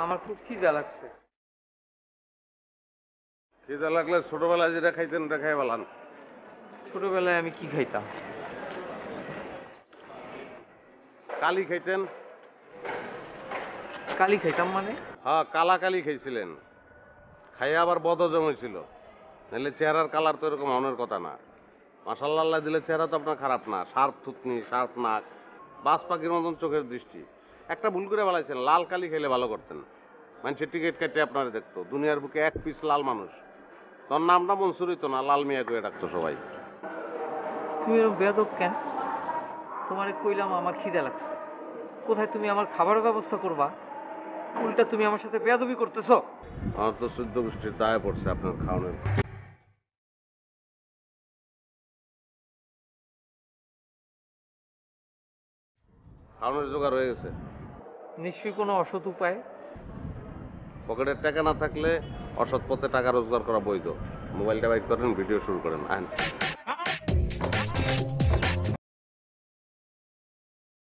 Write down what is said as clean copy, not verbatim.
আমার খুব খিদা লাগছে। খিদা লাগলে ছোটবেলায় যেটা খাইতেন ওটা খাই বলান। ছোটবেলায় আমি কি খাইতাম? কালি খাইতেন? কালি খাইতাম মানে? হ্যাঁ, কালা কালি খাইছিলেন। খাইয়া আবার বদহজম হয়েছিল। নাহলে চেহারার কালার তো এরকম মনের কথা না। মাসাল্লাহ দিলে চেহারা তো আপনার খারাপ না। শার্প থুতনি, শার্প নাক, বাজ পাখির মতন চোখের দৃষ্টি। একটা ভুল করে বলাইছেন, লাল কালি খেলে ভালো করতেন। মানুষের টিকিট কেটে আপনারা দেখতো। দুনিয়ার বুকে এক পিস লাল মানুষ। তোর নামটা মনসুর হইতো না, লাল মিয়া করে ডাকতো সবাই। তুমি এরকম বেয়াদব কেন? তোমারে কইলাম আমার খিদা লাগছে, কোথায় তুমি আমার খাবারের ব্যবস্থা করবা, উল্টা তুমি আমার সাথে বেয়াদবি করতেছো। আমার তো চোদ্দ গোষ্ঠীর দায় পড়ছে আপনার খাওয়ানোর। খাওয়ানোর জোগাড় হয়ে গেছে? নিশ্চয়ই কোনো অসৎ উপায়। পকেটের টাকা না থাকলে অসৎ পথে টাকা রোজগার করা বৈধ। মোবাইলটা বাইর করেন, ভিডিও শুরু করেন। আহেন।